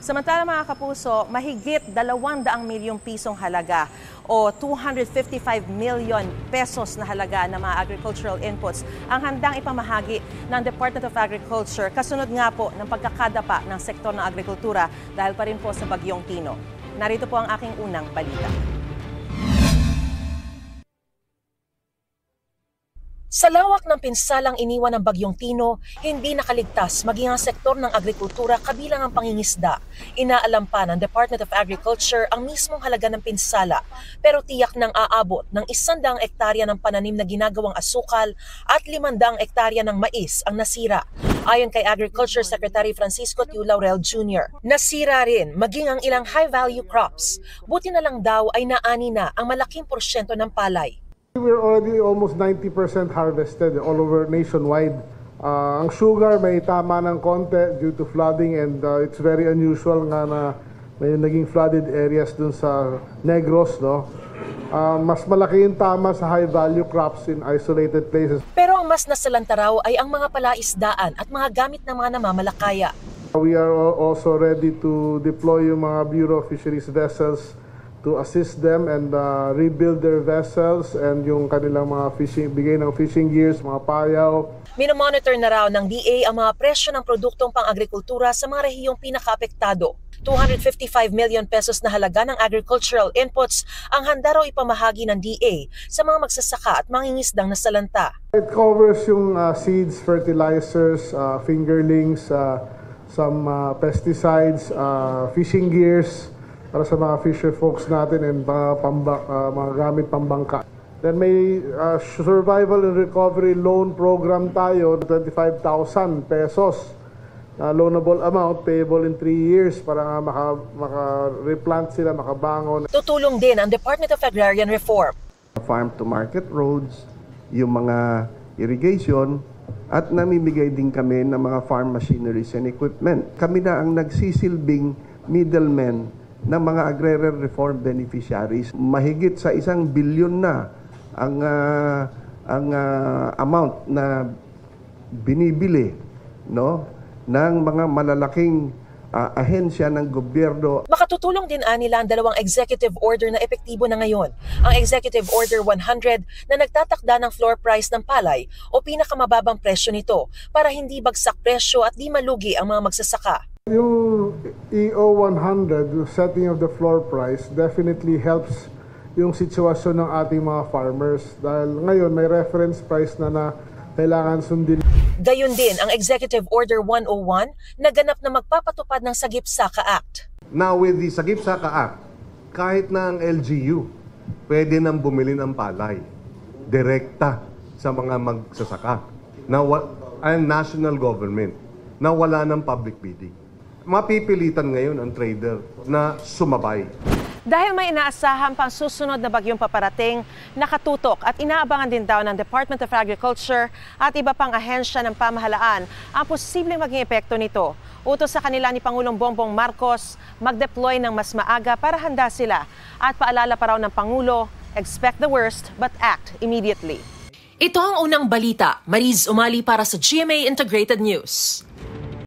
Samantala mga kapuso, mahigit 200 milyong pisong halaga o 255 million pesos na halaga ng mga agricultural inputs ang handang ipamahagi ng Department of Agriculture kasunod nga po ng pagkakadapa ng sektor ng agrikultura dahil pa rin po sa Bagyong Tino. Narito po ang aking unang balita. Sa lawak ng pinsalang iniwan ng Bagyong Tino, hindi nakaligtas maging ang sektor ng agrikultura kabilang ang pangingisda. Inaalam pa ng Department of Agriculture ang mismong halaga ng pinsala, pero tiyak nang aabot ng 100 hektarya ng pananim na ginagawang asukal at 500 hektarya ng mais ang nasira. Ayon kay Agriculture Secretary Francisco Tiu Laurel Jr., nasira rin maging ang ilang high-value crops. Buti na lang daw ay naani na ang malaking porsyento ng palay. We're already almost 90% harvested all over nationwide. Ang sugar may tama ng konti due to flooding and it's very unusual nga na may naging flooded areas dun sa Negros, no? Mas malaki yung tama sa high value crops in isolated places. Pero ang mas nasalanta raw ay ang mga palaisdaan at mga gamit ng mga namamalakaya. We are also ready to deploy yung mga Bureau of Fisheries vessels to assist them and rebuild their vessels and yung kanilang mga bigay ng fishing gears, mga payaw. Minomonitor na raw ng DA ang mga presyo ng produktong pang-agrikultura sa mga rehiyong pinakaapektado. 255 million pesos na halaga ng agricultural inputs ang handa raw ipamahagi ng DA sa mga magsasaka at mangingisdang nasalanta. It covers yung seeds, fertilizers, fingerlings, some pesticides, fishing gears, para sa mga fisher folks natin and mga gamit pambangka. Then may survival and recovery loan program tayo, 25,000 pesos na loanable amount payable in 3 years para maka-replant sila, makabangon. Tutulong din ang Department of Agrarian Reform. Farm-to-market roads, yung mga irrigation, at namimigay din kami ng mga farm machineries and equipment. Kami na ang nagsisilbing middlemen ng mga agrarian reform beneficiaries. Mahigit sa 1 billion na ang amount na binibili, no, ng mga malalaking ahensya ng gobyerno. Makatutulong din nila ang dalawang executive order na epektibo na ngayon. Ang Executive Order 100 na nagtatakda ng floor price ng palay o pinakamababang presyo nito para hindi bagsak presyo at di malugi ang mga magsasaka. Yung EO 100, yung setting of the floor price, definitely helps yung sitwasyon ng ating mga farmers dahil ngayon may reference price na kailangan sundin. Gayon din ang Executive Order 101 na ganap na magpapatupad ng Sagip-Saka Act. Now with the Sagip-Saka Act, kahit na ang LGU, pwede nang bumili ng palay direkta sa mga magsasaka and national government na wala ng public bidding. Mapipilitan ngayon ang trader na sumabay. Dahil may inaasahan pang susunod na bagyong paparating, nakatutok at inaabangan din daw ng Department of Agriculture at iba pang ahensya ng pamahalaan ang posibleng maging epekto nito. Utos sa kanila ni Pangulong Bongbong Marcos mag-deploy ng mas maaga para handa sila at paalala pa raw ng Pangulo, expect the worst but act immediately. Ito ang unang balita. Mariz Umali para sa GMA Integrated News.